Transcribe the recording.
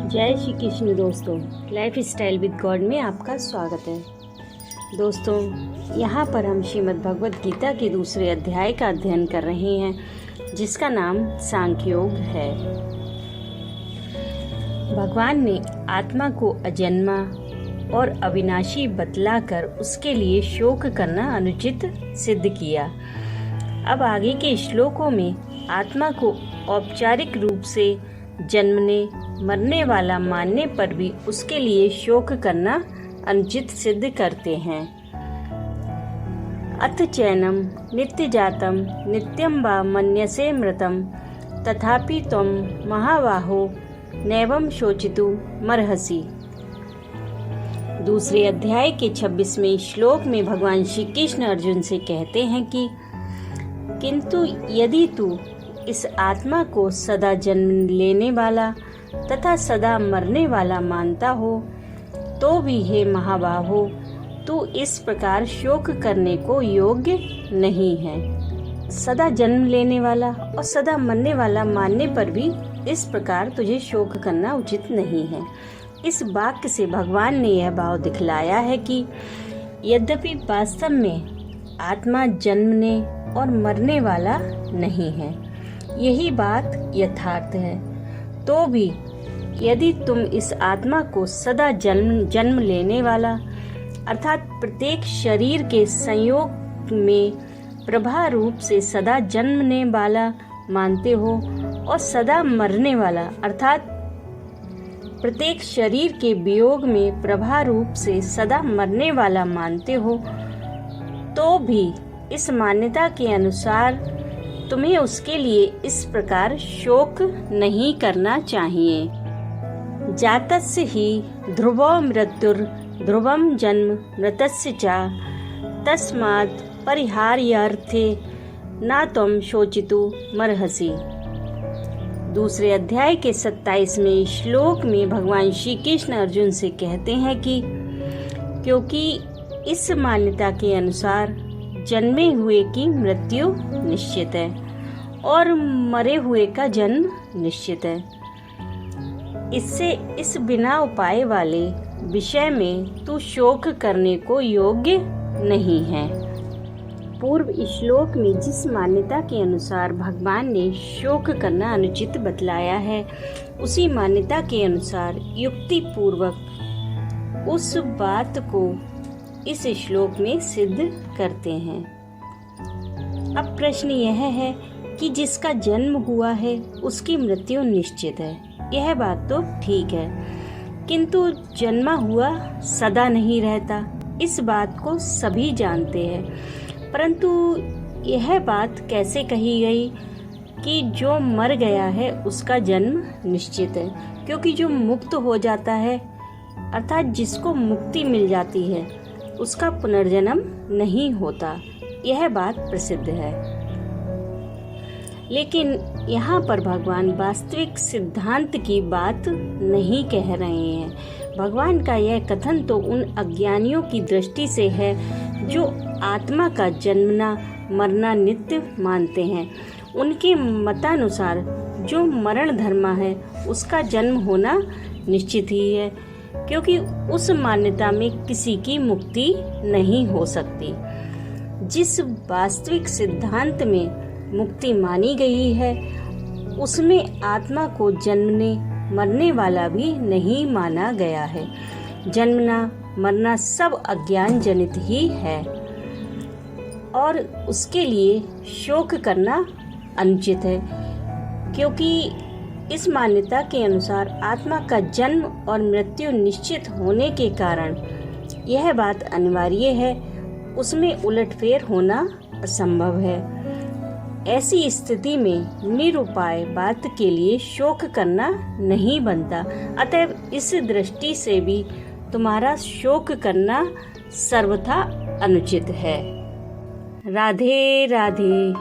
जय श्री कृष्ण दोस्तों, life style with God में आपका स्वागत है। दोस्तों, यहाँ पर हम श्रीमद् भगवद गीता के दूसरे अध्याय का अध्ययन कर रहे हैं, जिसका नाम सांख्य योग है। भगवान ने आत्मा को अजन्मा और अविनाशी बतलाकर उसके लिए शोक करना अनुचित सिद्ध किया। अब आगे के श्लोकों में आत्मा को औपचारिक रूप से जन्मने मरने वाला मानने पर भी उसके लिए शोक करना अनुचित सिद्ध करते हैं। अथ चैनम नित्य जातम नित्यम वा मन्यसे मृतम तथापि त्वं महाबाहो नैवं शोचितु मर्हसि। दूसरे अध्याय के 26वें श्लोक में भगवान श्री कृष्ण अर्जुन से कहते हैं कि किंतु यदि तू इस आत्मा को सदा जन्म लेने वाला तथा सदा मरने वाला मानता हो तो भी हे महाबाहो, तू इस प्रकार शोक करने को योग्य नहीं है। सदा जन्म लेने वाला और सदा मरने वाला मानने पर भी इस प्रकार तुझे शोक करना उचित नहीं है। इस वाक्य से भगवान ने यह भाव दिखलाया है कि यद्यपि वास्तव में आत्मा जन्मने और मरने वाला नहीं है, यही बात यथार्थ है, तो भी यदि तुम इस आत्मा को सदा जन्म लेने वाला अर्थात प्रत्येक शरीर के संयोग में प्रभा रूप से सदा जन्मने वाला मानते हो और सदा मरने वाला अर्थात प्रत्येक शरीर के वियोग में प्रभा रूप से सदा मरने वाला मानते हो, तो भी इस मान्यता के अनुसार तुम्हें उसके लिए इस प्रकार शोक नहीं करना चाहिए। जातस्य ही ध्रुवो मृत्युर ध्रुवम जन्म मृतस्य च तस्मात् परिहार्यार्थे न त्वं शोचितु मर्हसि। दूसरे अध्याय के 27वें श्लोक में भगवान श्री कृष्ण अर्जुन से कहते हैं कि क्योंकि इस मान्यता के अनुसार जन्मे हुए की मृत्यु निश्चित है और मरे हुए का जन्म निश्चित है। इससे इस बिना उपाय वाले विषय में तू शोक करने को योग्य नहीं है। पूर्व श्लोक में जिस मान्यता के अनुसार भगवान ने शोक करना अनुचित बतलाया है, उसी मान्यता के अनुसार युक्ति पूर्वक उस बात को इस श्लोक में सिद्ध करते हैं। अब प्रश्न यह है कि जिसका जन्म हुआ है उसकी मृत्यु निश्चित है, यह बात तो ठीक है, किंतु जन्मा हुआ सदा नहीं रहता, इस बात को सभी जानते हैं। परंतु यह बात कैसे कही गई कि जो मर गया है उसका जन्म निश्चित है, क्योंकि जो मुक्त हो जाता है अर्थात जिसको मुक्ति मिल जाती है उसका पुनर्जन्म नहीं होता, यह बात प्रसिद्ध है। लेकिन यहाँ पर भगवान वास्तविक सिद्धांत की बात नहीं कह रहे हैं। भगवान का यह कथन तो उन अज्ञानियों की दृष्टि से है जो आत्मा का जन्मना मरना नित्य मानते हैं। उनके मतानुसार जो मरण धर्मा है उसका जन्म होना निश्चित ही है, क्योंकि उस मान्यता में किसी की मुक्ति नहीं हो सकती। जिस वास्तविक सिद्धांत में मुक्ति मानी गई है उसमें आत्मा को जन्मने मरने वाला भी नहीं माना गया है। जन्मना मरना सब अज्ञान जनित ही है और उसके लिए शोक करना अनुचित है, क्योंकि इस मान्यता के अनुसार आत्मा का जन्म और मृत्यु निश्चित होने के कारण यह बात अनिवार्य है, उसमें उलटफेर होना असंभव है। ऐसी स्थिति में निरुपाय बात के लिए शोक करना नहीं बनता, अतएव इस दृष्टि से भी तुम्हारा शोक करना सर्वथा अनुचित है। राधे राधे।